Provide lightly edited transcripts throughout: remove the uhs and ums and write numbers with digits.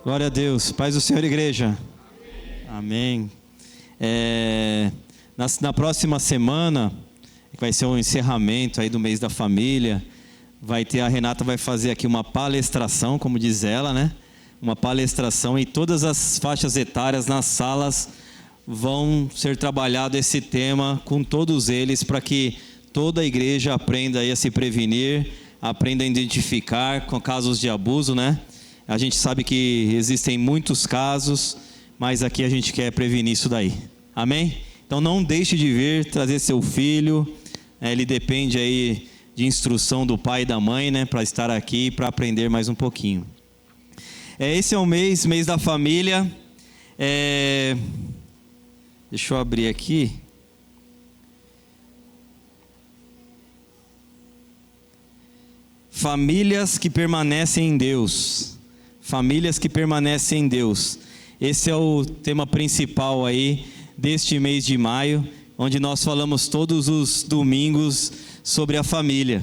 Glória a Deus. Paz do Senhor, igreja. Amém. Na próxima semana, que vai ser um encerramento aí do mês da família, a Renata vai fazer aqui uma palestração, como diz ela, né? Uma palestração, e todas as faixas etárias nas salas vão ser trabalhado esse tema com todos eles, para que toda a igreja aprenda aí a se prevenir, aprenda a identificar com casos de abuso, né? A gente sabe que existem muitos casos, mas aqui a gente quer prevenir isso daí. Amém? Então não deixe de vir trazer seu filho. Ele depende aí de instrução do pai e da mãe, né? Para estar aqui, para aprender mais um pouquinho. Esse é o mês da família. Deixa eu abrir aqui. Famílias que permanecem em Deus. Famílias que permanecem em Deus. Esse é o tema principal aí deste mês de maio, onde nós falamos todos os domingos sobre a família.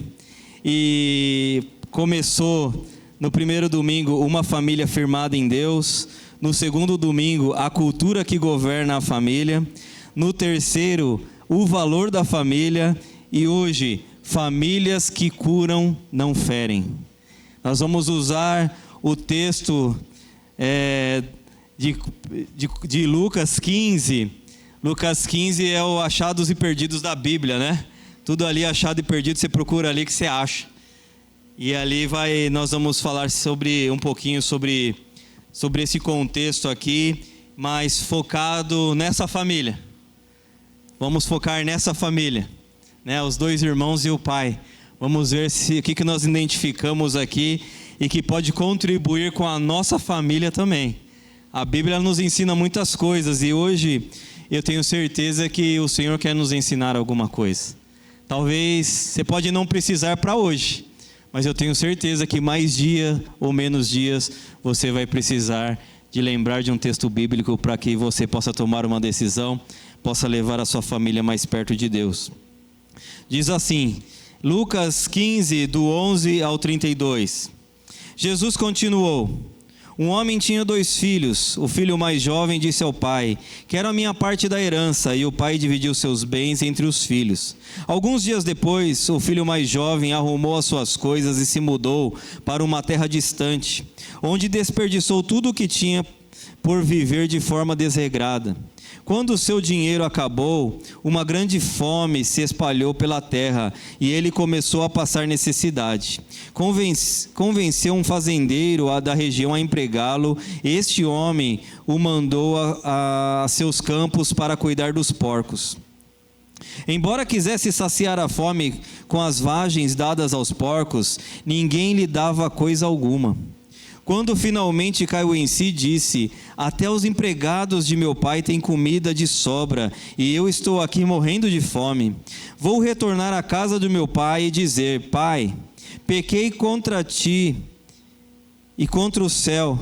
E começou no primeiro domingo uma família firmada em Deus. No segundo domingo, a cultura que governa a família. No terceiro, o valor da família. E hoje, famílias que curam, não ferem. Nós vamos usar o texto de Lucas 15. Lucas 15 é o achados e perdidos da Bíblia, né? Tudo ali achado e perdido, você procura ali que você acha. E ali nós vamos falar um pouquinho sobre esse contexto aqui, mas focado nessa família. Vamos focar nessa família, né? Os dois irmãos e o pai. Vamos ver o que nós identificamos aqui e que pode contribuir com a nossa família também. A Bíblia nos ensina muitas coisas e hoje eu tenho certeza que o Senhor quer nos ensinar alguma coisa. Talvez você pode não precisar para hoje, mas eu tenho certeza que mais dia ou menos dias você vai precisar de lembrar de um texto bíblico para que você possa tomar uma decisão, possa levar a sua família mais perto de Deus. Diz assim, Lucas 15, do 11 ao 32. Jesus continuou: um homem tinha 2 filhos. O filho mais jovem disse ao pai: quero a minha parte da herança. E o pai dividiu seus bens entre os filhos. Alguns dias depois, o filho mais jovem arrumou as suas coisas e se mudou para uma terra distante, onde desperdiçou tudo o que tinha por viver de forma desregrada. Quando o seu dinheiro acabou, uma grande fome se espalhou pela terra e ele começou a passar necessidade. Convenceu um fazendeiro da região a empregá-lo. Este homem o mandou a seus campos para cuidar dos porcos. Embora quisesse saciar a fome com as vagens dadas aos porcos, ninguém lhe dava coisa alguma. Quando finalmente caiu em si, disse: até os empregados de meu pai têm comida de sobra, e eu estou aqui morrendo de fome. Vou retornar à casa do meu pai e dizer: pai, pequei contra ti e contra o céu,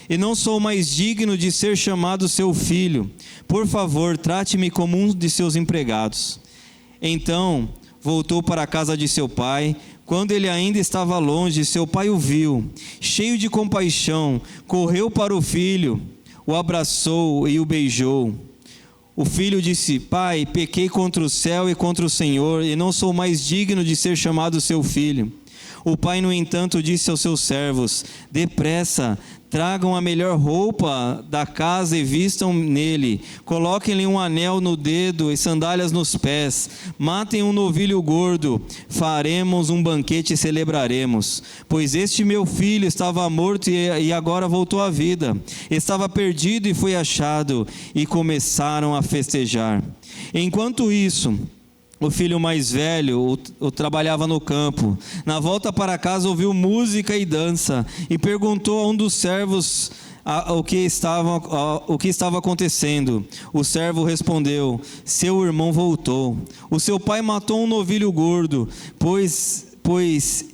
e não sou mais digno de ser chamado seu filho. Por favor, trate-me como um de seus empregados. Então voltou para a casa de seu pai. Quando ele ainda estava longe, seu pai o viu. Cheio de compaixão, correu para o filho, o abraçou e o beijou. O filho disse: pai, pequei contra o céu e contra o Senhor, e não sou mais digno de ser chamado seu filho. O pai, no entanto, disse aos seus servos: depressa, tragam a melhor roupa da casa e vistam nele. Coloquem-lhe um anel no dedo e sandálias nos pés. Matem um novilho gordo. Faremos um banquete e celebraremos. Pois este meu filho estava morto e agora voltou à vida. Estava perdido e foi achado. E começaram a festejar. Enquanto isso, o filho mais velho trabalhava no campo. Na volta para casa ouviu música e dança e perguntou a um dos servos o que estava acontecendo. O servo respondeu: seu irmão voltou. O seu pai matou um novilho gordo, pois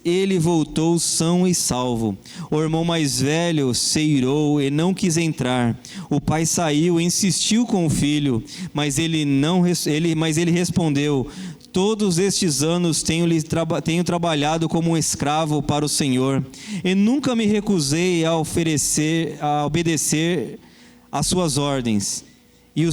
ele voltou são e salvo. O irmão mais velho se irou e não quis entrar. O pai saiu e insistiu com o filho, mas ele respondeu: Todos estes anos tenho trabalhado como um escravo para o Senhor, e nunca me recusei a obedecer às suas ordens. E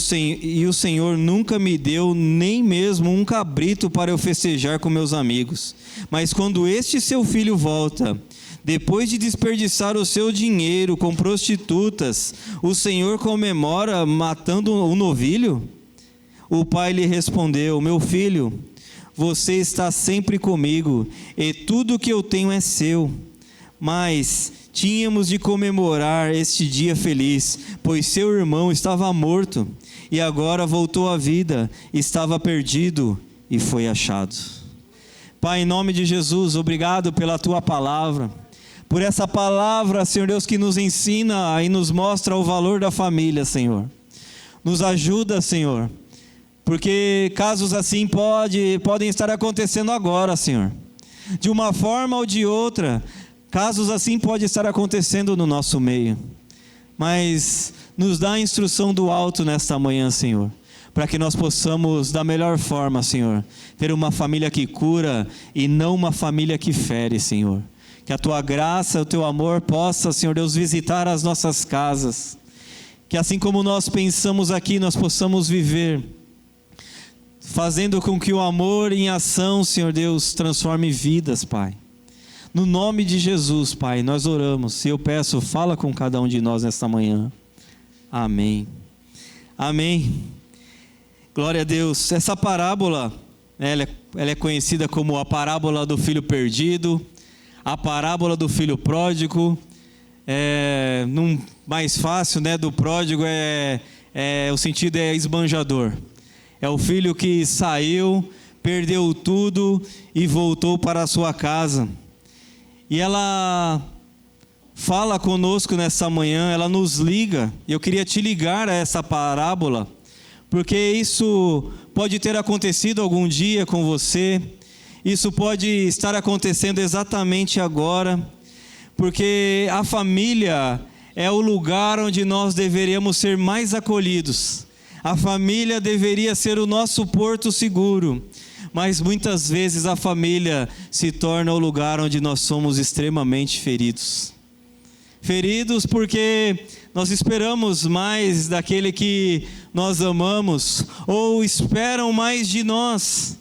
o Senhor nunca me deu nem mesmo um cabrito para eu festejar com meus amigos. Mas quando este seu filho volta, depois de desperdiçar o seu dinheiro com prostitutas, o Senhor comemora matando um novilho? O pai lhe respondeu: meu filho, você está sempre comigo, e tudo que eu tenho é seu. Mas tínhamos de comemorar este dia feliz, pois seu irmão estava morto, e agora voltou à vida, estava perdido e foi achado. Pai, em nome de Jesus, obrigado pela tua palavra, por essa palavra, Senhor Deus, que nos ensina e nos mostra o valor da família, Senhor. Nos ajuda, Senhor, porque casos assim podem estar acontecendo agora, Senhor. De uma forma ou de outra, casos assim podem estar acontecendo no nosso meio. Mas nos dá a instrução do alto nesta manhã, Senhor, para que nós possamos, da melhor forma, Senhor, ter uma família que cura e não uma família que fere, Senhor. Que a tua graça, o teu amor possa, Senhor Deus, visitar as nossas casas. Que assim como nós pensamos aqui, nós possamos viver, fazendo com que o amor em ação, Senhor Deus, transforme vidas, Pai. No nome de Jesus, Pai, nós oramos. E eu peço, fala com cada um de nós nesta manhã. Amém. Amém. Glória a Deus. Essa parábola, ela é conhecida como a parábola do filho perdido, a parábola do filho pródigo. Mais fácil, né, do pródigo o sentido é esbanjador. É o filho que saiu, perdeu tudo e voltou para a sua casa. E ela fala conosco nessa manhã, ela nos liga. E eu queria te ligar a essa parábola, porque isso pode ter acontecido algum dia com você. Isso pode estar acontecendo exatamente agora, porque a família é o lugar onde nós deveríamos ser mais acolhidos. A família deveria ser o nosso porto seguro, mas muitas vezes a família se torna o lugar onde nós somos extremamente feridos. Feridos porque nós esperamos mais daquele que nós amamos, ou esperam mais de nós.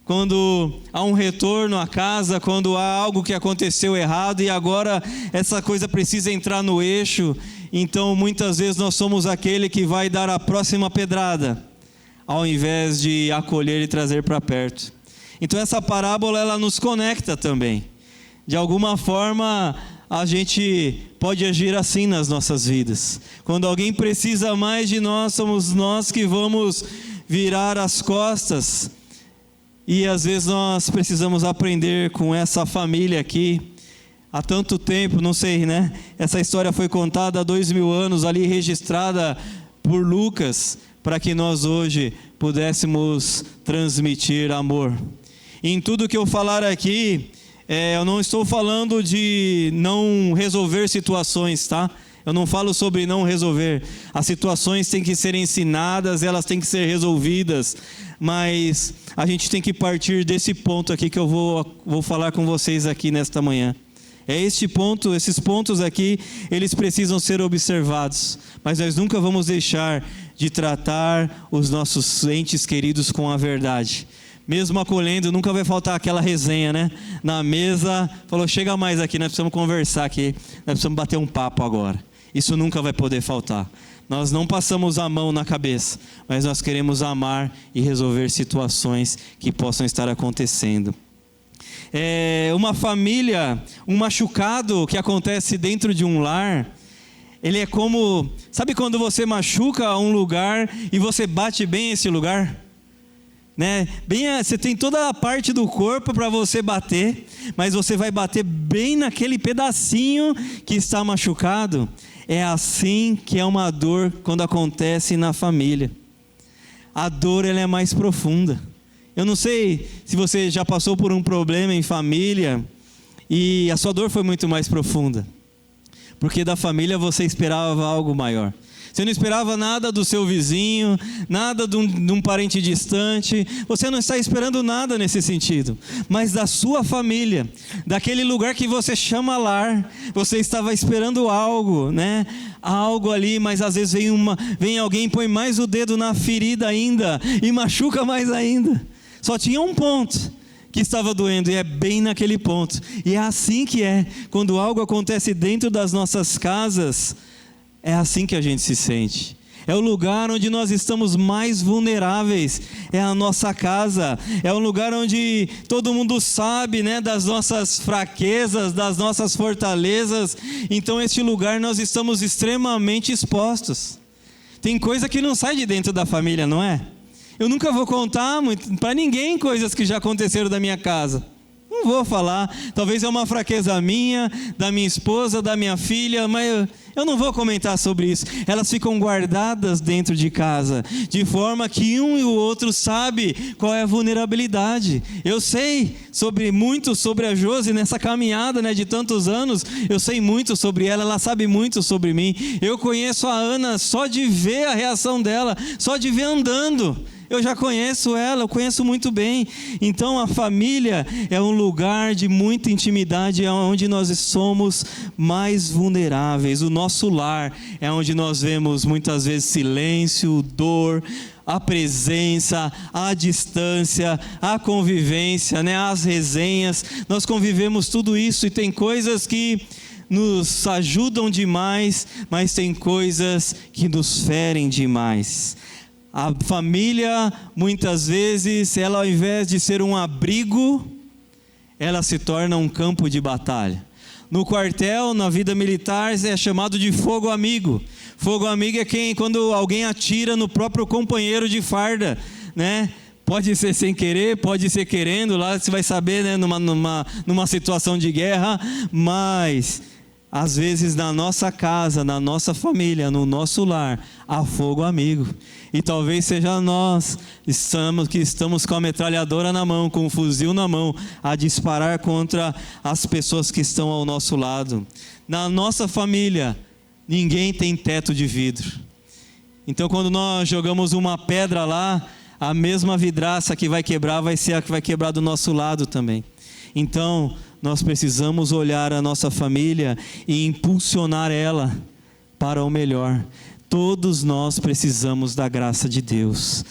Quando há um retorno à casa, quando há algo que aconteceu errado e agora essa coisa precisa entrar no eixo, então muitas vezes nós somos aquele que vai dar a próxima pedrada, ao invés de acolher e trazer para perto. Então essa parábola, ela nos conecta também. De alguma forma a gente pode agir assim nas nossas vidas. Quando alguém precisa mais de nós, somos nós que vamos virar as costas. E às vezes nós precisamos aprender com essa família aqui. Há tanto tempo, não sei, né? Essa história foi contada há 2000 anos, ali registrada por Lucas, para que nós hoje pudéssemos transmitir amor. E em tudo que eu falar aqui, eu não estou falando de não resolver situações, tá? Eu não falo sobre não resolver. As situações têm que ser ensinadas, elas têm que ser resolvidas. Mas a gente tem que partir desse ponto aqui que eu vou falar com vocês aqui nesta manhã. Esses pontos aqui, eles precisam ser observados. Mas nós nunca vamos deixar de tratar os nossos entes queridos com a verdade. Mesmo acolhendo, nunca vai faltar aquela resenha, né? Na mesa, falou, chega mais aqui, nós precisamos conversar aqui. Nós precisamos bater um papo agora. Isso nunca vai poder faltar. Nós não passamos a mão na cabeça, mas nós queremos amar e resolver situações que possam estar acontecendo. Uma família, um machucado que acontece dentro de um lar, ele é como, sabe quando você machuca um lugar e você bate bem esse lugar? Né? Você tem toda a parte do corpo para você bater, mas você vai bater bem naquele pedacinho que está machucado. É assim que é uma dor quando acontece na família. A dor, ela é mais profunda. Eu não sei se você já passou por um problema em família e a sua dor foi muito mais profunda, porque da família você esperava algo maior. Você não esperava nada do seu vizinho, nada de um parente distante. Você não está esperando nada nesse sentido. Mas da sua família, daquele lugar que você chama lar, você estava esperando algo, né? Algo ali, mas às vezes vem alguém e põe mais o dedo na ferida ainda e machuca mais ainda. Só tinha um ponto que estava doendo, e é bem naquele ponto. E é assim que é, quando algo acontece dentro das nossas casas, é assim que a gente se sente. É o lugar onde nós estamos mais vulneráveis, é a nossa casa, é um lugar onde todo mundo sabe, né, das nossas fraquezas, das nossas fortalezas. Então este lugar nós estamos extremamente expostos. Tem coisa que não sai de dentro da família, não é? Eu nunca vou contar para ninguém coisas que já aconteceram da minha casa. Não vou falar, talvez é uma fraqueza minha, da minha esposa, da minha filha, mas eu não vou comentar sobre isso. Elas ficam guardadas dentro de casa, de forma que um e o outro sabe qual é a vulnerabilidade. Eu sei muito sobre a Josi nessa caminhada, né, de tantos anos. Eu sei muito sobre ela, ela sabe muito sobre mim. Eu conheço a Ana só de ver a reação dela, só de ver andando. Eu já conheço ela, eu conheço muito bem. Então a família é um lugar de muita intimidade, é onde nós somos mais vulneráveis. O nosso lar é onde nós vemos muitas vezes silêncio, dor, a presença, a distância, a convivência, né? As resenhas. Nós convivemos tudo isso e tem coisas que nos ajudam demais, mas tem coisas que nos ferem demais. A família, muitas vezes, ela ao invés de ser um abrigo, ela se torna um campo de batalha. No quartel, na vida militar, é chamado de fogo amigo. Fogo amigo é quando alguém atira no próprio companheiro de farda, né? Pode ser sem querer, pode ser querendo, lá você vai saber, né? Numa situação de guerra, mas às vezes na nossa casa, na nossa família, no nosso lar, há fogo amigo. E talvez seja nós que estamos com a metralhadora na mão, com o fuzil na mão, a disparar contra as pessoas que estão ao nosso lado. Na nossa família, ninguém tem teto de vidro. Então quando nós jogamos uma pedra lá, a mesma vidraça que vai quebrar vai ser a que vai quebrar do nosso lado também. Então nós precisamos olhar a nossa família e impulsionar ela para o melhor. Todos nós precisamos da graça de Deus.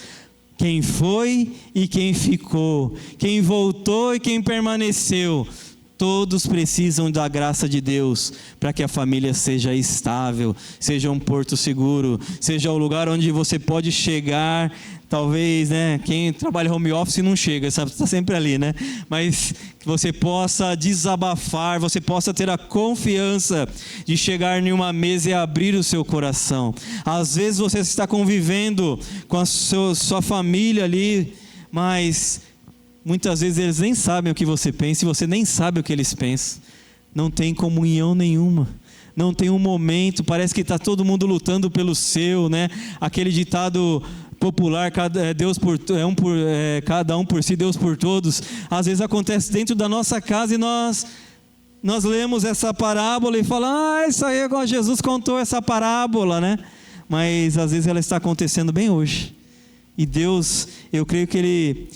Quem foi e quem ficou, quem voltou e quem permaneceu, todos precisam da graça de Deus para que a família seja estável, seja um porto seguro, seja o lugar onde você pode chegar. Talvez, né, quem trabalha home office não chega, está sempre ali, né? Mas que você possa desabafar, você possa ter a confiança de chegar em uma mesa e abrir o seu coração. Às vezes você está convivendo com a sua família ali, mas muitas vezes eles nem sabem o que você pensa e você nem sabe o que eles pensam. Não tem comunhão nenhuma. Não tem um momento, parece que está todo mundo lutando pelo seu, né? Aquele ditado popular, cada um por si, Deus por todos. Às vezes acontece dentro da nossa casa e nós lemos essa parábola e falamos, isso aí é igual Jesus contou essa parábola, né? Mas às vezes ela está acontecendo bem hoje. E Deus, eu creio que Ele,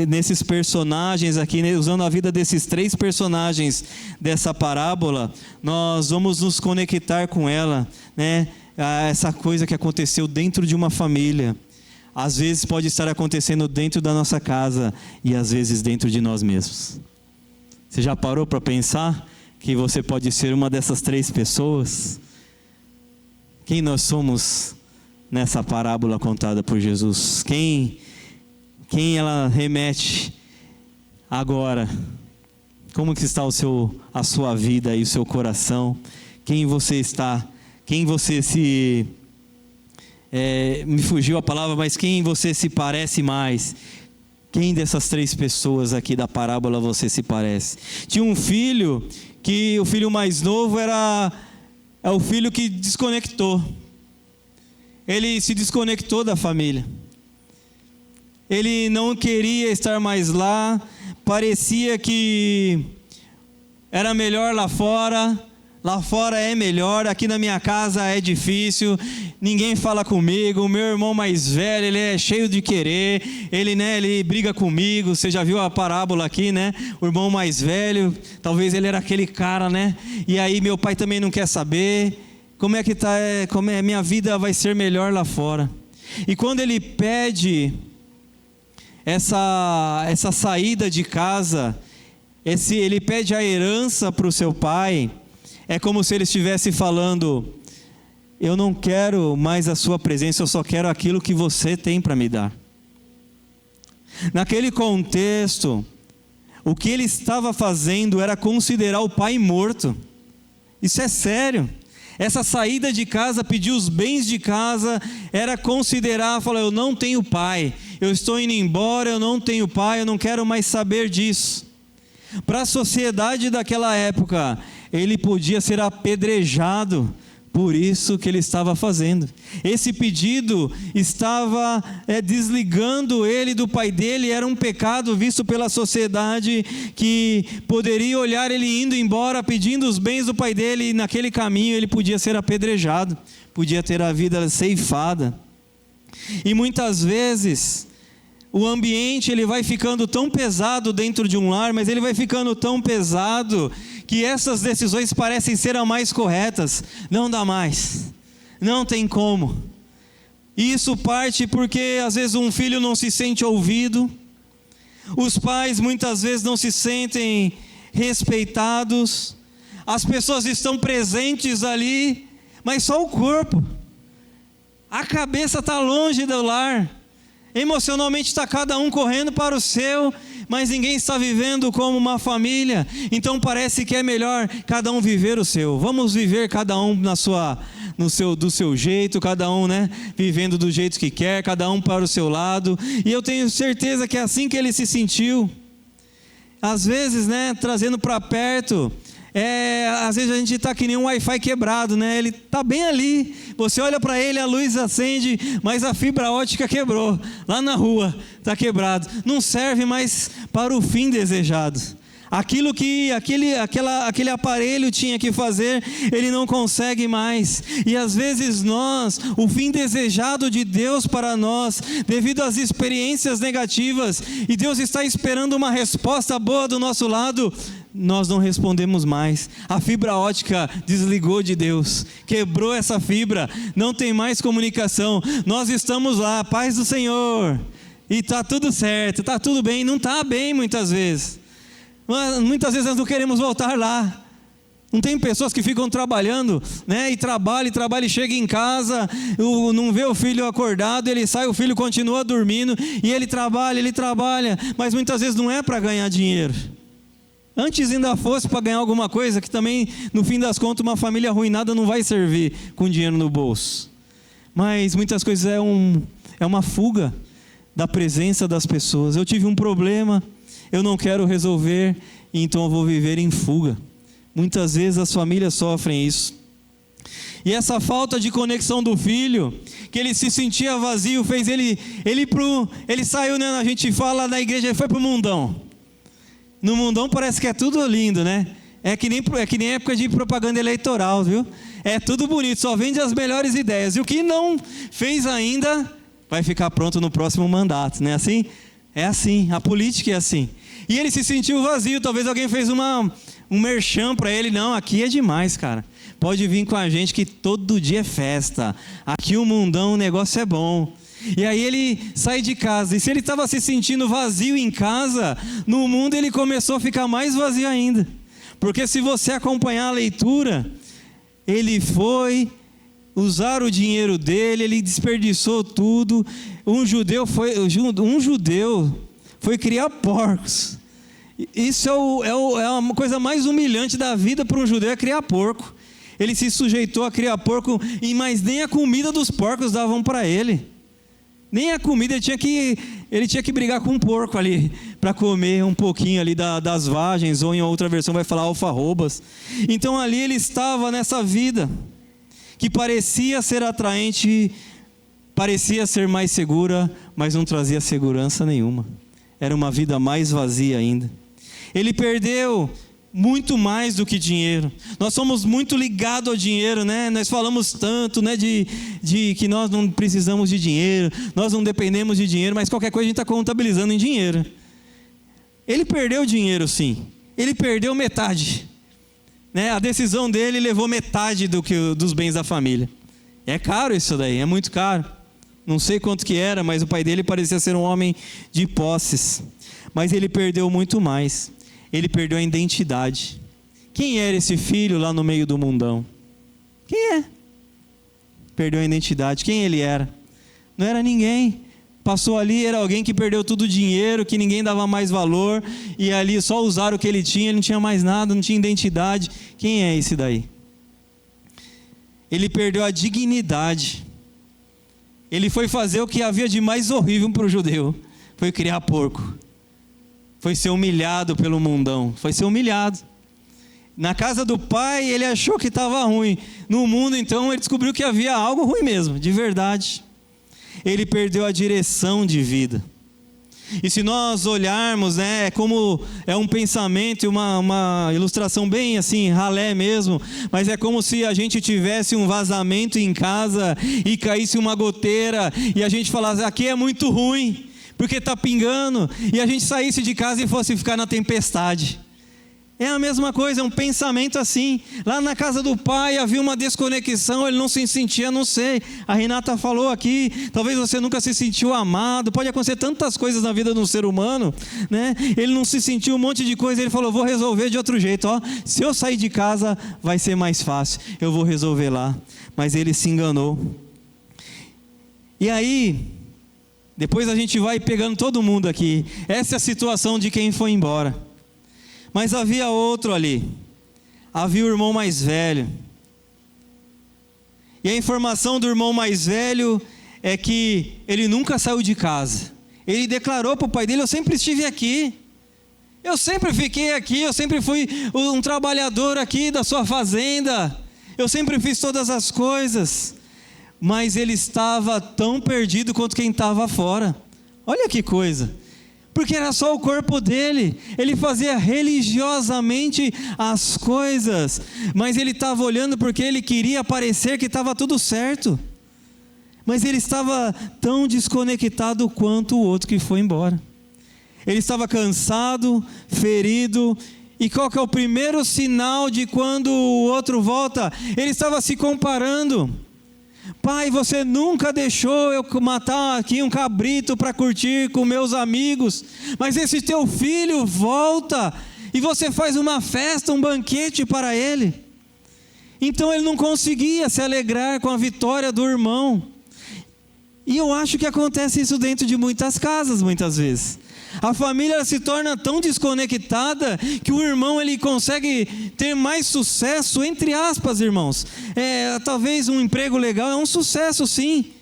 nesses personagens aqui, né, usando a vida desses 3 personagens dessa parábola, nós vamos nos conectar com ela, né? Essa coisa que aconteceu dentro de uma família. Às vezes pode estar acontecendo dentro da nossa casa e às vezes dentro de nós mesmos. Você já parou para pensar que você pode ser uma dessas 3 pessoas? Quem nós somos nessa parábola contada por Jesus? Quem ela remete agora? Como que está a sua vida e o seu coração? Quem você está? Quem você me fugiu a palavra, mas quem você se parece mais? Quem dessas 3 pessoas aqui da parábola você se parece? Tinha um filho, que o filho mais novo é o filho que desconectou. Ele se desconectou da família. Ele não queria estar mais lá, parecia que era melhor lá fora, lá fora é melhor, aqui na minha casa é difícil, ninguém fala comigo, o meu irmão mais velho, ele é cheio de querer, ele briga comigo, você já viu a parábola aqui, né? O irmão mais velho, talvez ele era aquele cara, né? E aí meu pai também não quer saber, como é que tá, minha vida vai ser melhor lá fora. E quando ele pede essa saída de casa, ele pede a herança para o seu pai, é como se ele estivesse falando: eu não quero mais a sua presença, eu só quero aquilo que você tem para me dar. Naquele contexto, o que ele estava fazendo era considerar o pai morto. Isso é sério. Essa saída de casa, pedir os bens de casa, era considerar, falar: eu não tenho pai, eu estou indo embora, eu não tenho pai, eu não quero mais saber disso. Para a sociedade daquela época, ele podia ser apedrejado por isso que ele estava fazendo. Esse pedido estava desligando ele do pai dele, era um pecado visto pela sociedade, que poderia olhar ele indo embora, pedindo os bens do pai dele, e naquele caminho ele podia ser apedrejado, podia ter a vida ceifada. E muitas vezes o ambiente ele vai ficando tão pesado dentro de um lar, mas ele vai ficando tão pesado que essas decisões parecem ser as mais corretas. Não dá mais, não tem como. Isso parte porque às vezes um filho não se sente ouvido, os pais muitas vezes não se sentem respeitados, as pessoas estão presentes ali, mas só o corpo, a cabeça está longe do lar. Emocionalmente está cada um correndo para o seu, mas ninguém está vivendo como uma família. Então parece que é melhor cada um viver o seu. Vamos viver cada um do seu jeito, cada um, né, vivendo do jeito que quer, cada um para o seu lado. E eu tenho certeza que é assim que ele se sentiu. Às vezes, né, trazendo para perto, às vezes a gente está que nem um Wi-Fi quebrado, né? Ele está bem ali, você olha para ele, a luz acende, mas a fibra ótica quebrou, lá na rua, está quebrado, não serve mais para o fim desejado. Aquilo que aquele aparelho tinha que fazer, ele não consegue mais. E às vezes o fim desejado de Deus para nós, devido às experiências negativas, e Deus está esperando uma resposta boa do nosso lado, nós não respondemos mais. A fibra ótica desligou de Deus, quebrou essa fibra, não tem mais comunicação. Nós estamos lá, paz do Senhor, e está tudo certo, está tudo bem. Não está bem muitas vezes. Muitas vezes nós não queremos voltar lá. Não tem pessoas que ficam trabalhando, né? E trabalha, e chega em casa, não vê o filho acordado, ele sai, o filho continua dormindo, e ele trabalha, mas muitas vezes não é para ganhar dinheiro. Antes ainda fosse para ganhar alguma coisa, que também, no fim das contas, uma família arruinada não vai servir com dinheiro no bolso. Mas muitas coisas é uma fuga da presença das pessoas. Eu tive um problema, eu não quero resolver, então eu vou viver em fuga. Muitas vezes as famílias sofrem isso. E essa falta de conexão do filho, que ele se sentia vazio, fez ele saiu, né? A gente fala na igreja, ele foi para o mundão. No mundão parece que é tudo lindo, né? É que nem época de propaganda eleitoral, viu? É tudo bonito, só vende as melhores ideias. E o que não fez ainda, vai ficar pronto no próximo mandato, não é assim? É assim, a política é assim. E ele se sentiu vazio, talvez alguém fez um merchan para ele. Não, aqui é demais, cara. Pode vir com a gente que todo dia é festa. Aqui o mundão, o negócio é bom. E aí ele sai de casa, e se ele estava se sentindo vazio em casa, no mundo ele começou a ficar mais vazio ainda. Porque se você acompanhar a leitura, ele foi usar o dinheiro dele, ele desperdiçou tudo. Um judeu foi criar porcos. Isso é uma coisa mais humilhante da vida para um judeu, é criar porco. Ele se sujeitou a criar porco, mas nem a comida dos porcos davam para ele. Nem a comida, ele tinha que brigar com um porco ali, para comer um pouquinho ali das vagens, ou em outra versão vai falar alfarrobas. Então ali ele estava nessa vida, que parecia ser atraente, parecia ser mais segura, mas não trazia segurança nenhuma. Era uma vida mais vazia ainda. Ele perdeu muito mais do que dinheiro. Nós somos muito ligados ao dinheiro, né? Nós falamos tanto, né, de que nós não precisamos de dinheiro, nós não dependemos de dinheiro, mas qualquer coisa a gente está contabilizando em dinheiro. Ele perdeu dinheiro, sim. Ele perdeu metade, né? A decisão dele levou metade dos bens da família. É caro isso daí, é muito caro. Não sei quanto que era, mas o pai dele parecia ser um homem de posses. Mas ele perdeu muito mais. Ele perdeu a identidade. Quem era esse filho lá no meio do mundão? Quem é? Perdeu a identidade. Quem ele era? Não era ninguém. Passou ali, era alguém que perdeu todo o dinheiro, que ninguém dava mais valor, e ali só usaram o que ele não tinha mais nada, não tinha identidade. Quem é esse daí? Ele perdeu a dignidade. Ele foi fazer o que havia de mais horrível para o judeu. Foi criar porco. Foi ser humilhado pelo mundão. Foi ser humilhado. Na casa do pai, ele achou que estava ruim. No mundo, então, ele descobriu que havia algo ruim mesmo, de verdade. Ele perdeu a direção de vida. E se nós olharmos, né, como é um pensamento, uma ilustração bem assim, ralé mesmo, mas é como se a gente tivesse um vazamento em casa e caísse uma goteira e a gente falasse, aqui é muito ruim, porque está pingando, e a gente saísse de casa e fosse ficar na tempestade. É a mesma coisa, é um pensamento assim. Lá na casa do pai havia uma desconexão, ele não se sentia, não sei. A Renata falou aqui, talvez você nunca se sentiu amado. Pode acontecer tantas coisas na vida de um ser humano, né? Ele não se sentiu um monte de coisa, ele falou, vou resolver de outro jeito. Ó, se eu sair de casa vai ser mais fácil, eu vou resolver lá. Mas ele se enganou. E aí, depois a gente vai pegando todo mundo aqui. Essa é a situação de quem foi embora. Mas havia outro ali, havia o irmão mais velho. E a informação do irmão mais velho é que ele nunca saiu de casa. Ele declarou para o pai dele, eu sempre estive aqui. Eu sempre fiquei aqui, eu sempre fui um trabalhador aqui da sua fazenda. Eu sempre fiz todas as coisas. Mas ele estava tão perdido quanto quem estava fora. Olha que coisa. Porque era só o corpo dele, ele fazia religiosamente as coisas, mas ele estava olhando porque ele queria parecer que estava tudo certo, mas ele estava tão desconectado quanto o outro que foi embora. Ele estava cansado, ferido, e qual que é o primeiro sinal de quando o outro volta? Ele estava se comparando. Pai, você nunca deixou eu matar aqui um cabrito para curtir com meus amigos, mas esse teu filho volta e você faz uma festa, um banquete para ele. Então ele não conseguia se alegrar com a vitória do irmão. E eu acho que acontece isso dentro de muitas casas, muitas vezes. A família se torna tão desconectada que o irmão ele consegue ter mais sucesso, entre aspas, irmãos. Talvez um emprego legal é um sucesso, sim,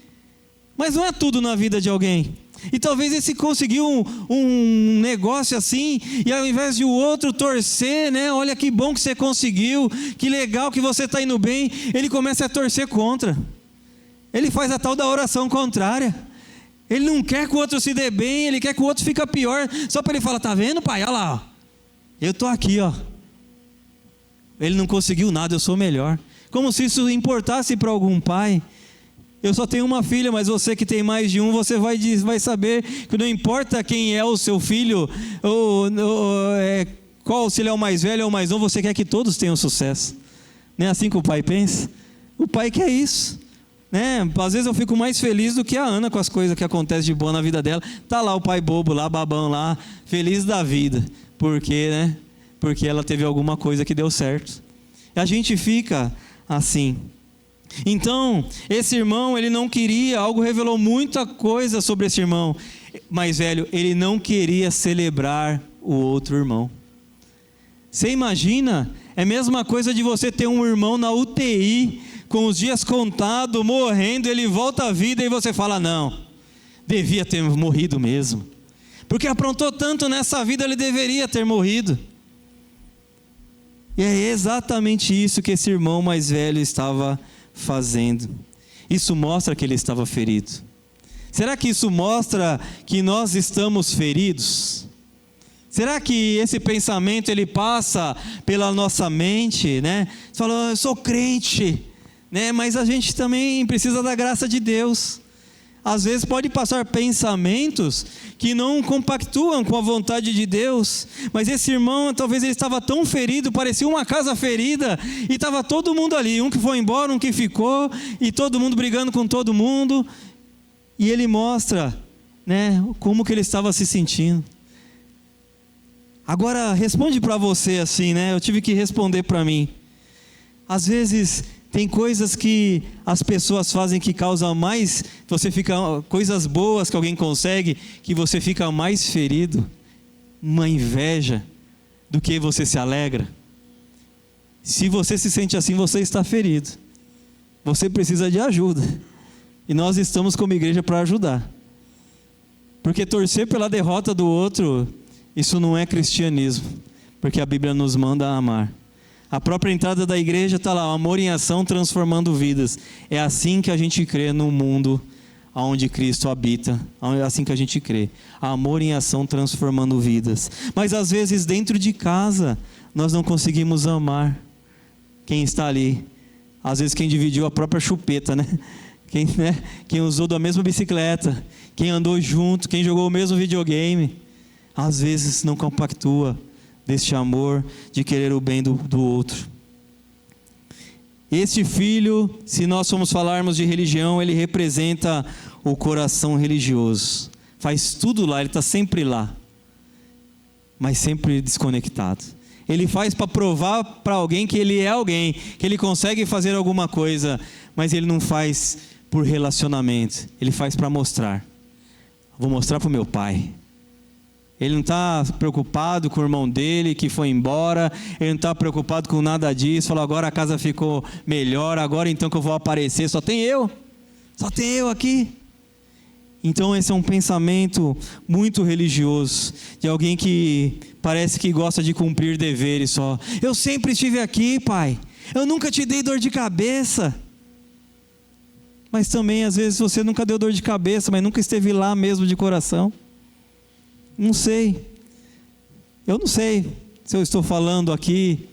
mas não é tudo na vida de alguém. E talvez esse conseguiu um negócio assim, e ao invés de o outro torcer, né? Olha que bom que você conseguiu, que legal que você está indo bem, ele começa a torcer contra. Ele faz a tal da oração contrária. Ele não quer que o outro se dê bem, ele quer que o outro fique pior, só para ele falar, tá vendo, pai? Olha lá, ó. Eu estou aqui, ó. Ele não conseguiu nada, eu sou melhor. Como se isso importasse para algum pai. Eu só tenho uma filha, mas você que tem mais de um, você vai saber que não importa quem é o seu filho, se ele é o mais velho ou o mais novo, você quer que todos tenham sucesso. Não é assim que o pai pensa? O pai quer isso. Né? Às vezes eu fico mais feliz do que a Ana com as coisas que acontecem de boa na vida dela. Tá lá o pai bobo lá, babão lá, feliz da vida. Por quê, né? Porque ela teve alguma coisa que deu certo. E a gente fica assim. Então, esse irmão, ele não queria, algo revelou muita coisa sobre esse irmão mais velho, ele não queria celebrar o outro irmão. Você imagina? É a mesma coisa de você ter um irmão na UTI, com os dias contados, morrendo, ele volta à vida e você fala, não, devia ter morrido mesmo, porque aprontou tanto nessa vida, ele deveria ter morrido. E é exatamente isso que esse irmão mais velho estava fazendo. Isso mostra que ele estava ferido. Será que isso mostra que nós estamos feridos? Será que esse pensamento ele passa pela nossa mente, né? Você fala, eu sou crente, né? Mas a gente também precisa da graça de Deus. Às vezes pode passar pensamentos que não compactuam com a vontade de Deus, mas esse irmão, talvez ele estava tão ferido, parecia uma casa ferida, e estava todo mundo ali, um que foi embora, um que ficou, e todo mundo brigando com todo mundo, e ele mostra, né, como que ele estava se sentindo. Agora, responde para você assim, né? Eu tive que responder para mim. Às vezes, tem coisas que as pessoas fazem que causam mais, coisas boas que alguém consegue, que você fica mais ferido, uma inveja, do que você se alegra. Se você se sente assim, você está ferido. Você precisa de ajuda. E nós estamos como igreja para ajudar. Porque torcer pela derrota do outro, isso não é cristianismo, porque a Bíblia nos manda amar. A própria entrada da igreja está lá, o amor em ação transformando vidas. É assim que a gente crê no mundo onde Cristo habita, é assim que a gente crê. Amor em ação transformando vidas. Mas às vezes dentro de casa, nós não conseguimos amar quem está ali. Às vezes quem dividiu a própria chupeta, né? Quem usou da mesma bicicleta, quem andou junto, quem jogou o mesmo videogame. Às vezes não compactua deste amor de querer o bem do outro. Este filho, se nós formos falarmos de religião, ele representa o coração religioso. Faz tudo lá, ele está sempre lá, mas sempre desconectado. Ele faz para provar para alguém que ele é alguém, que ele consegue fazer alguma coisa, mas ele não faz por relacionamento, ele faz para mostrar. Vou mostrar para o meu pai. Ele não está preocupado com o irmão dele que foi embora, ele não está preocupado com nada disso, falou, agora a casa ficou melhor, agora então que eu vou aparecer, só tem eu aqui. Então esse é um pensamento muito religioso, de alguém que parece que gosta de cumprir deveres só. Eu sempre estive aqui, pai, eu nunca te dei dor de cabeça. Mas também às vezes você nunca deu dor de cabeça, mas nunca esteve lá mesmo de coração. Não sei, eu não sei se eu estou falando aqui,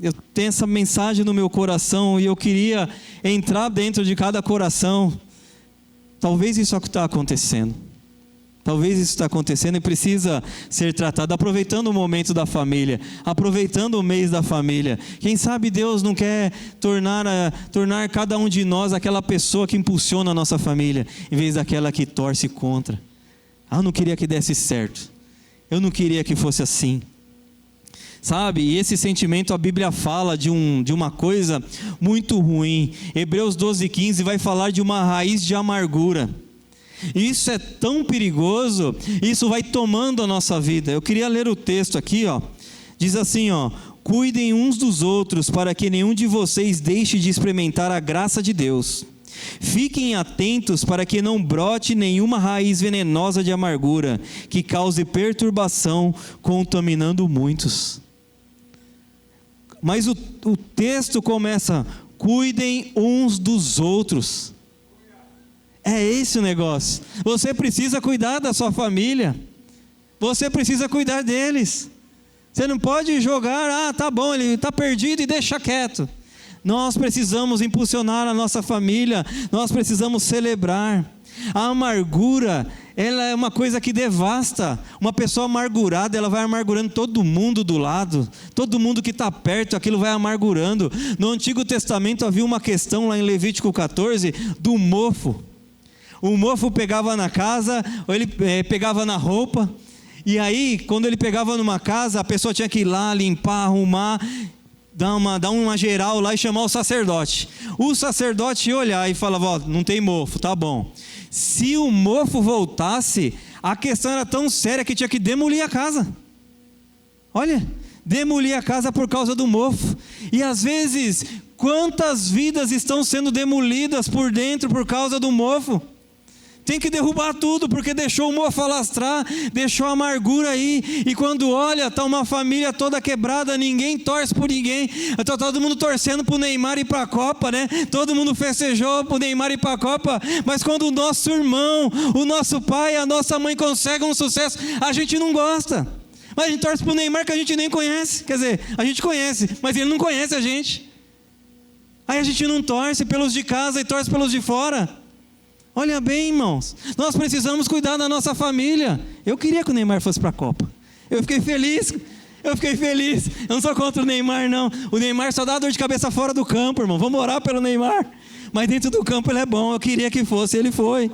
eu tenho essa mensagem no meu coração e eu queria entrar dentro de cada coração. Talvez isso está acontecendo, e precisa ser tratado, aproveitando o momento da família, aproveitando o mês da família. Quem sabe Deus não quer tornar cada um de nós aquela pessoa que impulsiona a nossa família, em vez daquela que torce contra. Eu não queria que desse certo, eu não queria que fosse assim, sabe? E esse sentimento, a Bíblia fala de uma coisa muito ruim. Hebreus 12:15 vai falar de uma raiz de amargura. Isso é tão perigoso, isso vai tomando a nossa vida. Eu queria ler o texto aqui, ó. Diz assim, ó: cuidem uns dos outros, para que nenhum de vocês deixe de experimentar a graça de Deus. Fiquem atentos para que não brote nenhuma raiz venenosa de amargura, que cause perturbação, contaminando muitos. Mas o texto começa: cuidem uns dos outros. É esse o negócio. Você precisa cuidar da sua família, você precisa cuidar deles. Você não pode jogar, tá bom, ele está perdido e deixa quieto. Nós precisamos impulsionar a nossa família, nós precisamos celebrar. A amargura, ela é uma coisa que devasta. Uma pessoa amargurada, ela vai amargurando todo mundo do lado, todo mundo que está perto, aquilo vai amargurando. No Antigo Testamento havia uma questão lá em Levítico 14, do mofo. O mofo pegava na casa, ou ele pegava na roupa, e aí quando ele pegava numa casa, a pessoa tinha que ir lá, limpar, arrumar, dar uma geral lá e chamar o sacerdote. O sacerdote ia olhar e falava: ó, não tem mofo, tá bom. Se o mofo voltasse, a questão era tão séria que tinha que demolir a casa. Olha, demolir a casa por causa do mofo. E às vezes, quantas vidas estão sendo demolidas por dentro por causa do mofo? Tem que derrubar tudo, porque deixou o mofo alastrar, deixou a amargura aí. E quando olha, está uma família toda quebrada, ninguém torce por ninguém. Está todo mundo torcendo para o Neymar ir para a Copa, né? Todo mundo festejou para o Neymar ir para a Copa. Mas quando o nosso irmão, o nosso pai, a nossa mãe conseguem um sucesso, a gente não gosta. Mas a gente torce para o Neymar que a gente nem conhece. Quer dizer, a gente conhece, mas ele não conhece a gente. Aí a gente não torce pelos de casa e torce pelos de fora. Olha bem, irmãos, nós precisamos cuidar da nossa família. Eu queria que o Neymar fosse para a Copa. Eu fiquei feliz. Eu não sou contra o Neymar, não. O Neymar só dá dor de cabeça fora do campo, irmão. Vamos orar pelo Neymar. Mas dentro do campo ele é bom. Eu queria que fosse, ele foi,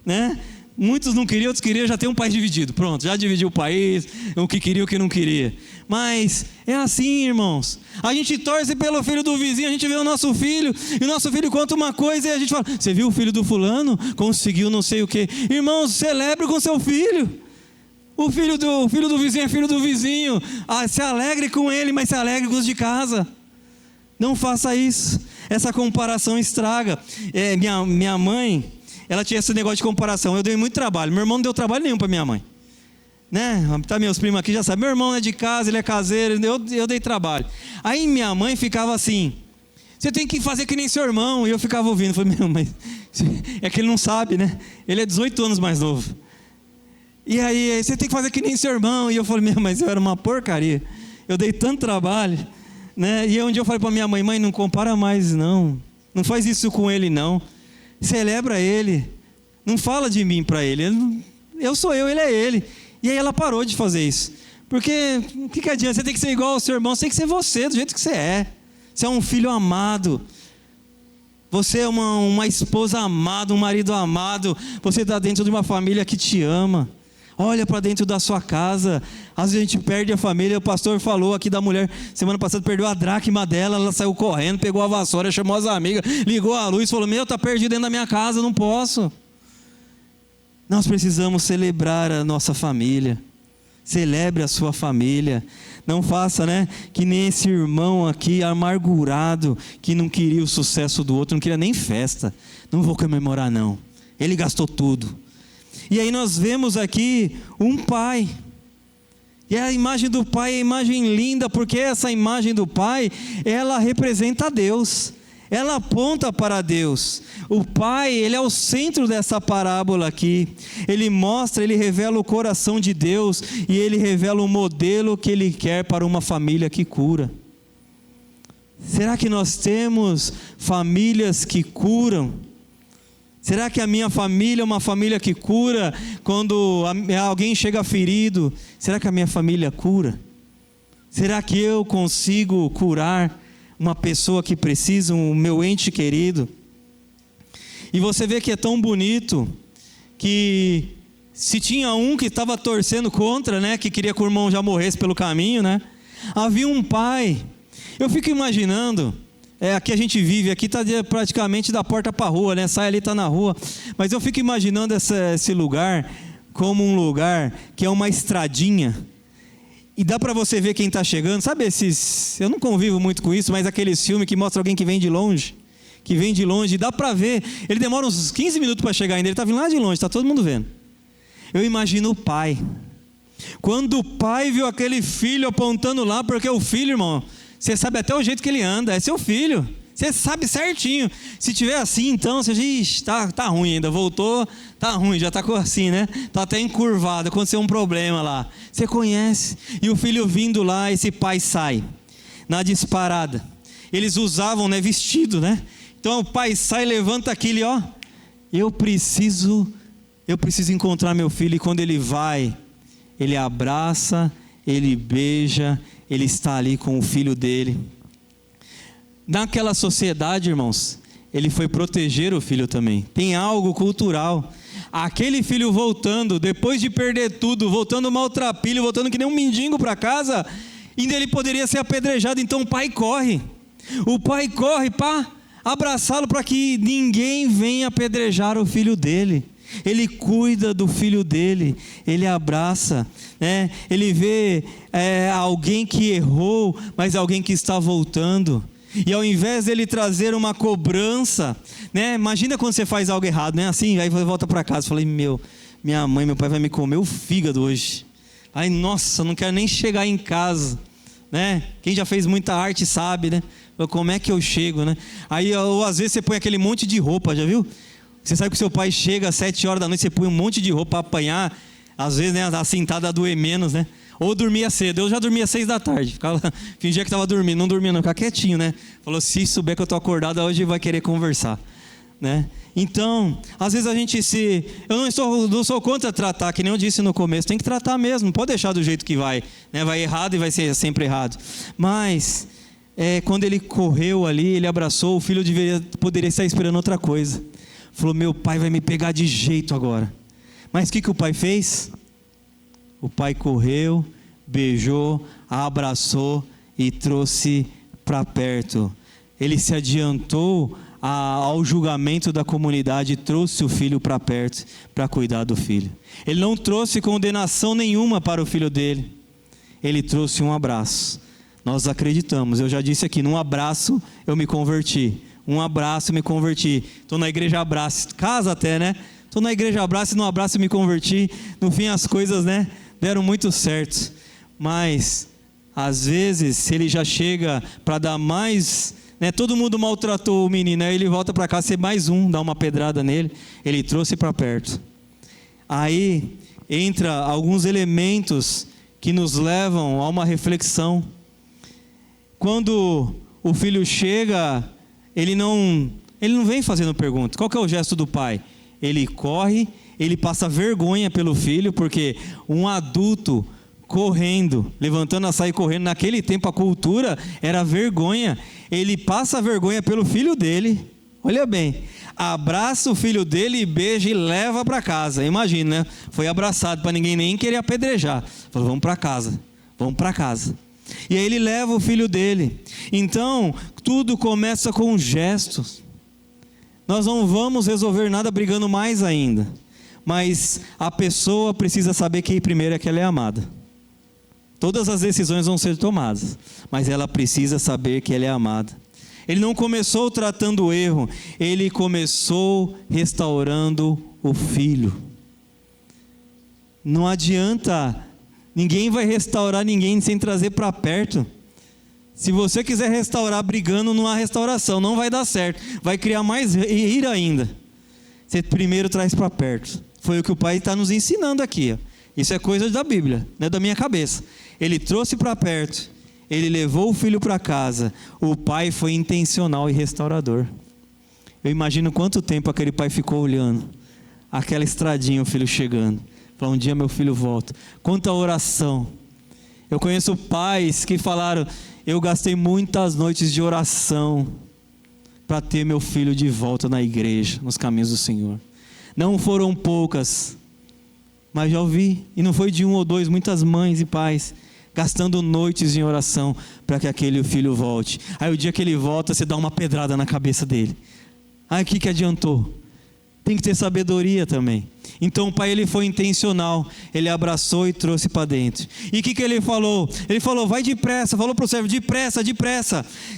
né? Muitos não queriam, outros queriam, já tem um país dividido. Pronto, já dividiu o país, o que queria e o que não queria. Mas é assim, irmãos. A gente torce pelo filho do vizinho, a gente vê o nosso filho, e o nosso filho conta uma coisa e a gente fala: você viu o filho do fulano? Conseguiu não sei o quê. Irmãos, celebre com seu filho. O filho do vizinho é filho do vizinho. Se alegre com ele, mas se alegre com os de casa. Não faça isso. Essa comparação estraga. Minha mãe, ela tinha esse negócio de comparação. Eu dei muito trabalho. Meu irmão não deu trabalho nenhum para minha mãe, né? Tá, meus primos aqui já sabem. Meu irmão é de casa, ele é caseiro. Eu dei trabalho. Aí minha mãe ficava assim: você tem que fazer que nem seu irmão. E eu ficava ouvindo. Falei: meu, mas é que ele não sabe, né? Ele é 18 anos mais novo. E aí, você tem que fazer que nem seu irmão. E eu falei: meu, mas eu era uma porcaria. Eu dei tanto trabalho, né? E um dia eu falei para minha mãe: mãe, não compara mais, não. Não faz isso com ele, não. Celebra ele. Não fala de mim para ele. Eu sou eu, ele é ele. E aí ela parou de fazer isso. Porque o que adianta? Você tem que ser igual ao seu irmão. Você tem que ser você, do jeito que você é. Você é um filho amado. Você é uma esposa amada, um marido amado. Você está dentro de uma família que te ama. Olha para dentro da sua casa. Às vezes a gente perde a família. O pastor falou aqui da mulher, semana passada perdeu a dracma dela. Ela saiu correndo, pegou a vassoura, chamou as amigas, ligou a luz, falou: meu, está perdido dentro da minha casa, não posso. Nós precisamos celebrar a nossa família. Celebre a sua família. Não faça, né, que nem esse irmão aqui amargurado, que não queria o sucesso do outro, não queria nem festa. Não vou comemorar, não. Ele gastou tudo. E aí nós vemos aqui um pai. E a imagem do pai é a imagem linda, porque essa imagem do pai, ela representa Deus. Ela aponta para Deus. O pai, ele é o centro dessa parábola aqui. Ele mostra, ele revela o coração de Deus, e ele revela o modelo que ele quer para uma família que cura. Será que nós temos famílias que curam? Será que a minha família é uma família que cura? Quando alguém chega ferido, será que a minha família cura? Será que eu consigo curar uma pessoa que precisa, o meu ente querido? E você vê que é tão bonito, que se tinha um que estava torcendo contra, né, que queria que o irmão já morresse pelo caminho, né? Havia um pai. Eu fico imaginando... aqui a gente vive, aqui está praticamente da porta para a rua, né? Sai ali, está na rua. Mas eu fico imaginando esse lugar como um lugar que é uma estradinha. E dá para você ver quem está chegando. Sabe esses... eu não convivo muito com isso, mas aqueles filmes que mostram alguém que vem de longe. Dá para ver. Ele demora uns 15 minutos para chegar ainda. Ele está vindo lá de longe, está todo mundo vendo. Eu imagino o pai. Quando o pai viu aquele filho apontando lá, porque o filho, irmão... você sabe até o jeito que ele anda, é seu filho. Você sabe certinho. Se tiver assim, então, você diz: tá ruim ainda, voltou, tá ruim, já tá assim, né? Tá até encurvado, aconteceu um problema lá. Você conhece. E o filho vindo lá, esse pai sai, na disparada. Eles usavam, né, vestido, né? Então o pai sai, levanta aquele, ó. Eu preciso encontrar meu filho. E quando ele vai, ele abraça, ele beija, ele está ali com o filho dele. Naquela sociedade, irmãos, ele foi proteger o filho também. Tem algo cultural. Aquele filho voltando, depois de perder tudo, voltando maltrapilho, voltando que nem um mendigo para casa, ainda ele poderia ser apedrejado. Então o pai corre para abraçá-lo, para que ninguém venha apedrejar o filho dele. Ele cuida do filho dele, ele abraça, né? Ele vê alguém que errou, mas alguém que está voltando. E ao invés dele trazer uma cobrança, né? Imagina quando você faz algo errado, né? Assim, aí volta para casa, falei, minha mãe, meu pai vai me comer o fígado hoje. Ai, nossa, não quero nem chegar em casa, né? Quem já fez muita arte sabe, né? Como é que eu chego, né? Aí, ou às vezes você põe aquele monte de roupa, já viu? Você sabe que seu pai chega às 7 horas da noite, você põe um monte de roupa para apanhar, às vezes, né, a sentada doer menos, né? Ou dormia cedo. Eu já dormia às 6 da tarde, fingia que estava dormindo, não dormia não, ficava quietinho, né? Falou, se souber que eu estou acordado, hoje vai querer conversar, né? Então, às vezes a gente eu não sou contra tratar, que nem eu disse no começo, tem que tratar mesmo, não pode deixar do jeito que vai, né? Vai errado e vai ser sempre errado. Mas, quando ele correu ali, ele abraçou, o filho poderia estar esperando outra coisa. Falou, meu pai vai me pegar de jeito agora. Mas o que o pai fez? O pai correu, beijou, abraçou e trouxe para perto. Ele se adiantou ao julgamento da comunidade e trouxe o filho para perto para cuidar do filho. Ele não trouxe condenação nenhuma para o filho dele. Ele trouxe um abraço. Nós acreditamos, eu já disse aqui, num abraço eu me converti. Um abraço me converti. Estou na igreja abraço, casa até, né? Estou na igreja abraço e no abraço me converti. No fim as coisas, né, deram muito certo. Mas às vezes, se ele já chega para dar mais, né, todo mundo maltratou o menino, aí ele volta para cá ser mais um, dá uma pedrada nele. Ele trouxe para perto. Aí entra alguns elementos que nos levam a uma reflexão. Quando o filho chega, ele não vem fazendo pergunta. Qual que é o gesto do pai? Ele corre, ele passa vergonha pelo filho, porque um adulto correndo, levantando a saia e correndo, naquele tempo a cultura era vergonha. Ele passa vergonha pelo filho dele, olha bem, abraça o filho dele, beija e leva para casa. Imagina, né? Foi abraçado para ninguém nem querer apedrejar. Falou, vamos para casa, vamos para casa. E aí ele leva o filho dele. Então, tudo começa com gestos. Nós não vamos resolver nada brigando mais ainda. Mas a pessoa precisa saber que primeiro é que ela é amada. Todas as decisões vão ser tomadas, mas ela precisa saber que ela é amada. Ele não começou tratando o erro, ele começou restaurando o filho. Não adianta, ninguém vai restaurar ninguém sem trazer para perto. Se você quiser restaurar brigando, não há restauração, não vai dar certo, vai criar mais ira ainda. Você primeiro traz para perto. Foi o que o pai está nos ensinando aqui, ó. Isso é coisa da Bíblia, não é da minha cabeça. Ele trouxe para perto, ele levou o filho para casa. O pai foi intencional e restaurador. Eu imagino quanto tempo aquele pai ficou olhando aquela estradinha, o filho chegando. Falou, um dia meu filho volta. Quanta oração. Eu conheço pais que falaram, eu gastei muitas noites de oração para ter meu filho de volta na igreja, nos caminhos do Senhor. Não foram poucas, mas já ouvi, e não foi de um ou dois, muitas mães e pais, gastando noites em oração para que aquele filho volte. Aí o dia que ele volta, você dá uma pedrada na cabeça dele. Aí o que adiantou? Tem que ter sabedoria também. Então o pai, ele foi intencional, ele abraçou e trouxe para dentro. E o que ele falou? Ele falou, vai depressa, falou para o servo, depressa,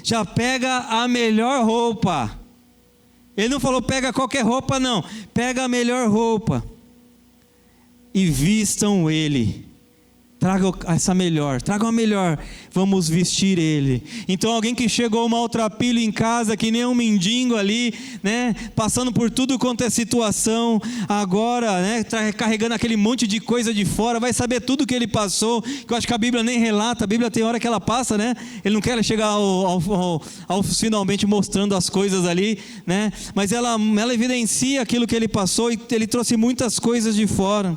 já pega a melhor roupa. Ele não falou, pega qualquer roupa não, pega a melhor roupa. E vistam ele. Tragam essa melhor, tragam a melhor, vamos vestir ele. Então alguém que chegou maltrapilho em casa, que nem um mendigo ali, né, passando por tudo quanto é situação, agora, né, carregando aquele monte de coisa de fora, vai saber tudo que ele passou, que eu acho que a Bíblia nem relata, a Bíblia tem hora que ela passa, né, ele não quer chegar ao finalmente mostrando as coisas ali, né, mas ela evidencia aquilo que ele passou e ele trouxe muitas coisas de fora.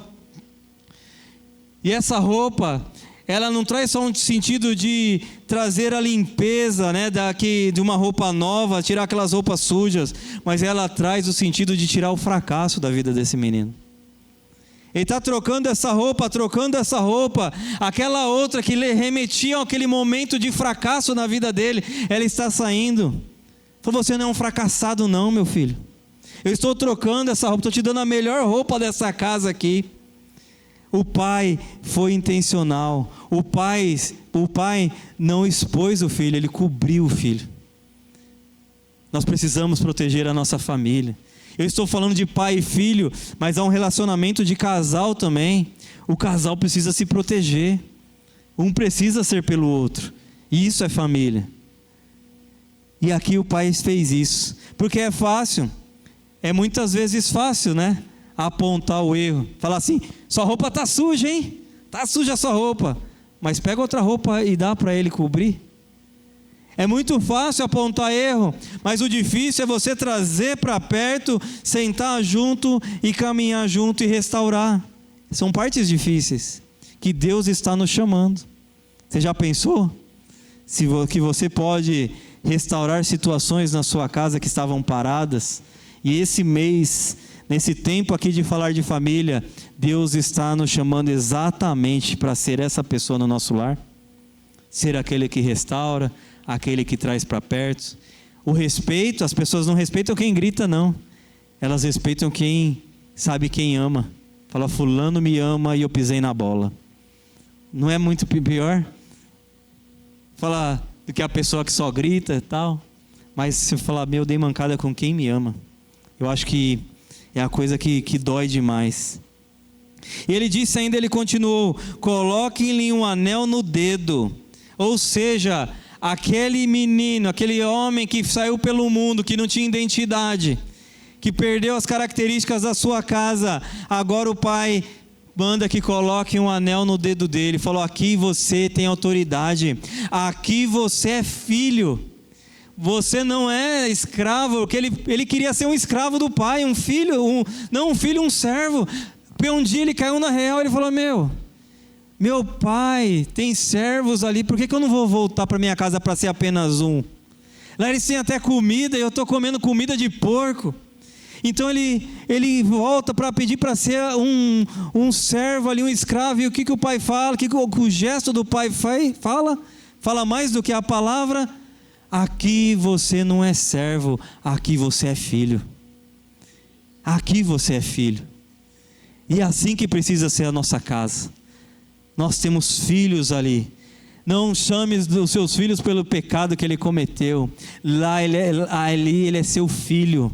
E essa roupa, ela não traz só um sentido de trazer a limpeza, né, de uma roupa nova, tirar aquelas roupas sujas, mas ela traz o sentido de tirar o fracasso da vida desse menino. Ele está trocando essa roupa, aquela outra que remetia àquele momento de fracasso na vida dele, ela está saindo. Falou, você não é um fracassado não, meu filho. Eu estou trocando essa roupa, estou te dando a melhor roupa dessa casa aqui. O pai foi intencional. O pai não expôs o filho, ele cobriu o filho. Nós precisamos proteger a nossa família. Eu estou falando de pai e filho, mas há um relacionamento de casal também. O casal precisa se proteger. Um precisa ser pelo outro. E isso é família. E aqui o pai fez isso. Porque é fácil. É muitas vezes fácil, né? Apontar o erro. Falar assim, sua roupa está suja, hein? Está suja a sua roupa. Mas pega outra roupa e dá para ele cobrir. É muito fácil apontar erro, mas o difícil é você trazer para perto, sentar junto e caminhar junto e restaurar. São partes difíceis que Deus está nos chamando. Você já pensou? Que você pode restaurar situações na sua casa que estavam paradas? E esse mês, nesse tempo aqui de falar de família, Deus está nos chamando exatamente para ser essa pessoa no nosso lar. Ser aquele que restaura, aquele que traz para perto. O respeito, as pessoas não respeitam quem grita, não. Elas respeitam quem sabe quem ama. Fala, fulano me ama e eu pisei na bola. Não é muito pior? Fala do que a pessoa que só grita e tal. Mas se falar, eu dei mancada com quem me ama. Eu acho que é a coisa que dói demais. E ele disse ainda, ele continuou, coloquem-lhe um anel no dedo. Ou seja, aquele menino, aquele homem que saiu pelo mundo, que não tinha identidade, que perdeu as características da sua casa, agora o pai manda que coloque um anel no dedo dele, falou, aqui você tem autoridade, aqui você é filho, você não é escravo, porque ele queria ser um escravo do pai, um filho, não um filho, um servo. Um dia ele caiu na real, ele falou, meu pai tem servos ali, por que eu não vou voltar para minha casa para ser apenas um? Lá eles têm até comida e eu estou comendo comida de porco. Então ele volta para pedir para ser um servo ali, um escravo. E o que o pai fala? O que o gesto do pai fala mais do que a palavra? Aqui você não é servo, aqui você é filho. Aqui você é filho. E é assim que precisa ser a nossa casa. Nós temos filhos ali. Não chame os seus filhos pelo pecado que ele cometeu. Ali ele é seu filho.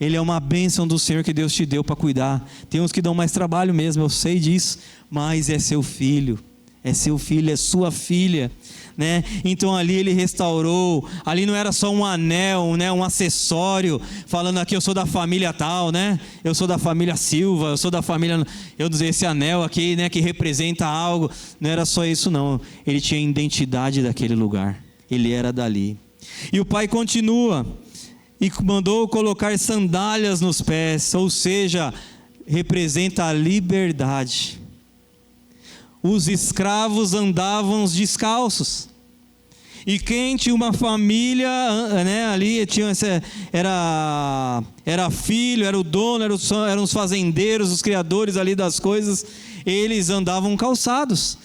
Ele é uma bênção do Senhor que Deus te deu para cuidar. Tem uns que dão mais trabalho mesmo, eu sei disso. Mas é seu filho. É seu filho, é sua filha. Né? Então ali ele restaurou. Ali não era só um anel, né? Um acessório, falando aqui eu sou da família tal, né? Eu sou da família Silva, eu sou da família, esse anel aqui, né? Que representa algo. Não era só isso não, ele tinha a identidade daquele lugar, ele era dali. E o pai continua e mandou colocar sandálias nos pés, ou seja, representa a liberdade. Os escravos andavam descalços. E quem tinha uma família, né, ali tinha era filho, era o dono, eram os fazendeiros, os criadores ali das coisas, eles andavam calçados.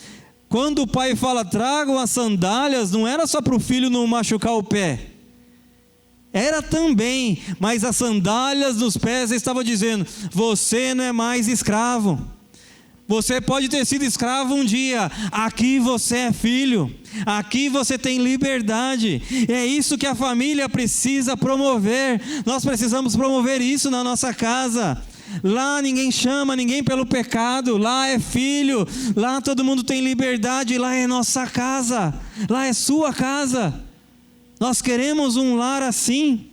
Quando o pai fala, tragam as sandálias, não era só para o filho não machucar o pé. Era também, mas as sandálias nos pés estavam dizendo, você não é mais escravo. Você pode ter sido escravo um dia, aqui você é filho, aqui você tem liberdade. É isso que a família precisa promover. Nós precisamos promover isso na nossa casa. Lá ninguém chama ninguém pelo pecado, lá é filho, lá todo mundo tem liberdade, lá é nossa casa, lá é sua casa. Nós queremos um lar assim.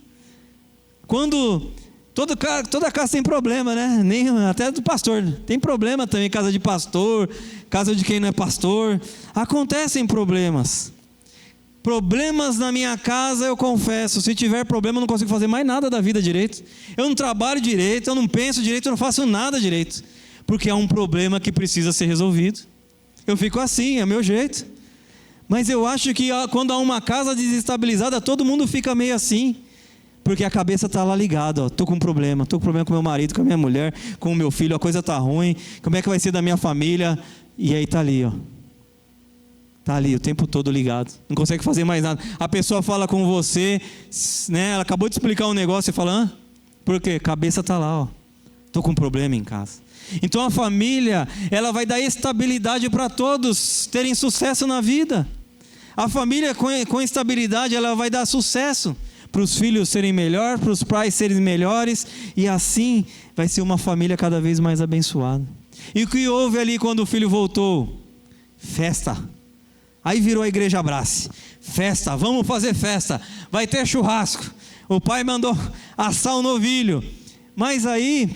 Toda casa tem problema, né? Até do pastor. Tem problema também, casa de pastor, casa de quem não é pastor. Acontecem problemas. Problemas na minha casa, eu confesso. Se tiver problema, eu não consigo fazer mais nada da vida direito. Eu não trabalho direito, eu não penso direito, eu não faço nada direito. Porque há um problema que precisa ser resolvido. Eu fico assim, é meu jeito. Mas eu acho que quando há uma casa desestabilizada, todo mundo fica meio assim. Porque a cabeça está lá ligada, estou com problema com meu marido, com a minha mulher, com o meu filho, a coisa está ruim, como é que vai ser da minha família? E aí está ali, está ali o tempo todo ligado, não consegue fazer mais nada. A pessoa fala com você, né? Ela acabou de explicar um negócio e fala, por quê? A cabeça está lá, estou com problema em casa. Então a família, ela vai dar estabilidade para todos terem sucesso na vida. A família com estabilidade, ela vai dar sucesso. para os filhos serem melhores, para os pais serem melhores, e assim vai ser uma família cada vez mais abençoada. E o que houve ali quando o filho voltou? Festa. Aí virou a igreja Abrace. Festa, vamos fazer festa, vai ter churrasco. O pai mandou assar um novilho, mas aí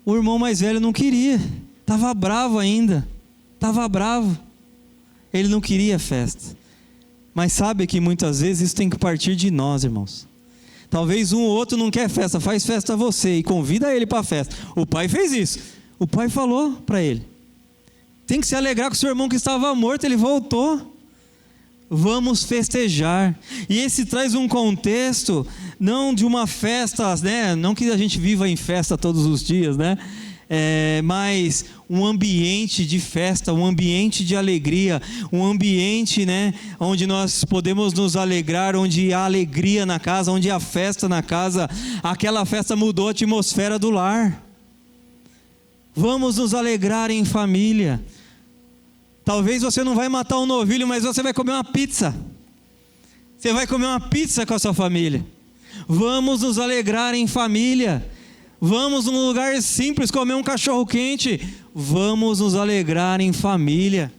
o irmão mais velho não queria, estava bravo ainda, estava bravo, ele não queria festa. Mas sabe que muitas vezes isso tem que partir de nós, irmãos. Talvez um ou outro não quer festa, faz festa você e convida ele para a festa. O pai fez isso, o pai falou para ele: tem que se alegrar com o seu irmão que estava morto, ele voltou. Vamos festejar. E esse traz um contexto, não de uma festa, né? Não que a gente viva em festa todos os dias, né? Mas um ambiente de festa, um ambiente de alegria, um ambiente, né, onde nós podemos nos alegrar, onde há alegria na casa, onde há festa na casa. Aquela festa mudou a atmosfera do lar. Vamos nos alegrar em família. Talvez você não vai matar um novilho, mas você vai comer uma pizza. Você vai comer uma pizza com a sua família. Vamos nos alegrar em família. Vamos num lugar simples comer um cachorro quente. Vamos nos alegrar em família.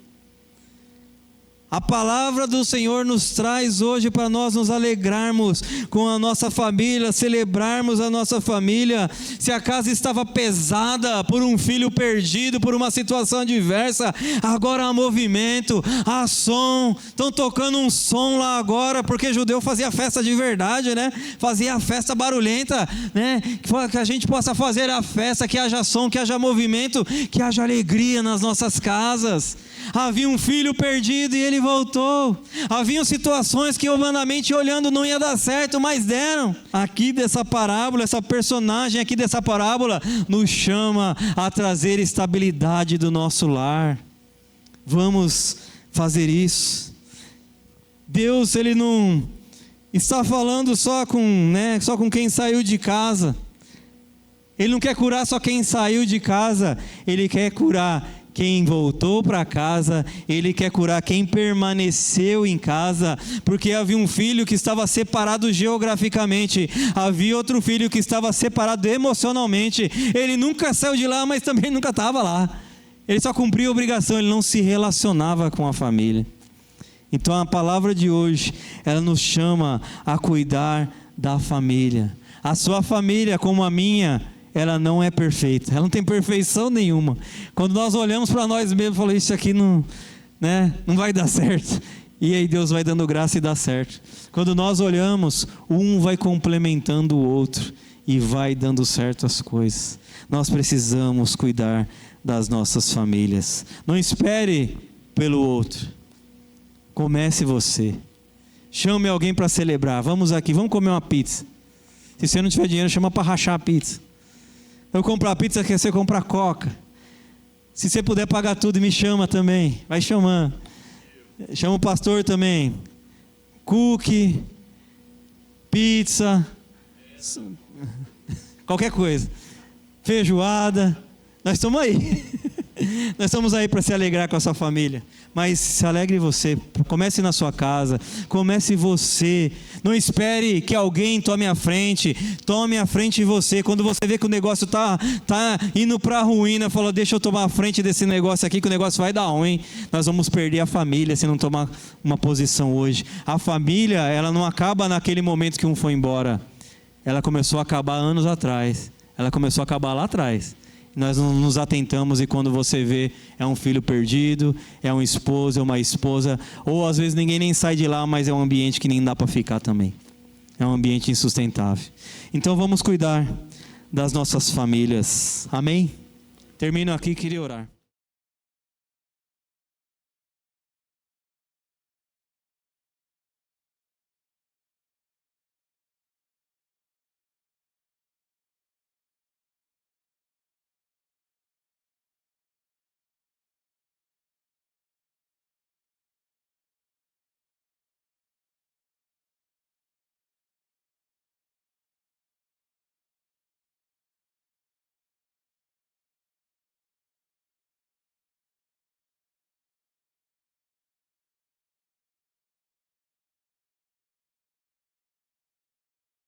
A palavra do Senhor nos traz hoje para nós nos alegrarmos com a nossa família, celebrarmos a nossa família. Se a casa estava pesada por um filho perdido, por uma situação adversa, agora há movimento, há som. Estão tocando um som lá agora, porque judeu fazia festa de verdade, né? Fazia a festa barulhenta, né? Que a gente possa fazer a festa, que haja som, que haja movimento, que haja alegria nas nossas casas. Havia um filho perdido e ele voltou. Haviam situações que humanamente olhando não ia dar certo, mas deram. Aqui dessa parábola, essa personagem aqui dessa parábola nos chama a trazer estabilidade do nosso lar. Vamos fazer isso. Deus, Ele não está falando só com quem saiu de casa. Ele não quer curar só quem saiu de casa, Ele quer curar quem voltou para casa, Ele quer curar quem permaneceu em casa, porque havia um filho que estava separado geograficamente, havia outro filho que estava separado emocionalmente. Ele nunca saiu de lá, mas também nunca estava lá. Ele só cumpria a obrigação, ele não se relacionava com a família. Então a palavra de hoje, ela nos chama a cuidar da família. A sua família, como a minha, ela não é perfeita, ela não tem perfeição nenhuma. Quando nós olhamos para nós mesmos, falamos: isso aqui não vai dar certo. E aí Deus vai dando graça e dá certo. Quando nós olhamos, um vai complementando o outro e vai dando certo as coisas. Nós precisamos cuidar das nossas famílias. Não espere pelo outro. Comece você. Chame alguém para celebrar. Vamos aqui, vamos comer uma pizza. Se você não tiver dinheiro, chama para rachar a pizza. Eu comprar pizza, quer você comprar coca. Se você puder pagar tudo, me chama também. Vai chamando. Chama o pastor também. Cookie, pizza, qualquer coisa. Feijoada. Nós estamos aí. Nós estamos aí para se alegrar com a sua família. Mas se alegre você. Comece na sua casa. Comece você. Não espere que alguém tome a frente. Tome a frente você. Quando você vê que o negócio está indo para a ruína, fala: deixa eu tomar a frente desse negócio aqui, que o negócio vai dar ruim. Nós vamos perder a família se não tomar uma posição hoje. A família, ela não acaba naquele momento que um foi embora. Ela começou a acabar anos atrás. Ela começou a acabar lá atrás. Nós não nos atentamos, e quando você vê, é um filho perdido, é um esposo, é uma esposa, ou às vezes ninguém nem sai de lá, mas é um ambiente que nem dá para ficar também. É um ambiente insustentável. Então vamos cuidar das nossas famílias. Amém? Termino aqui, queria orar.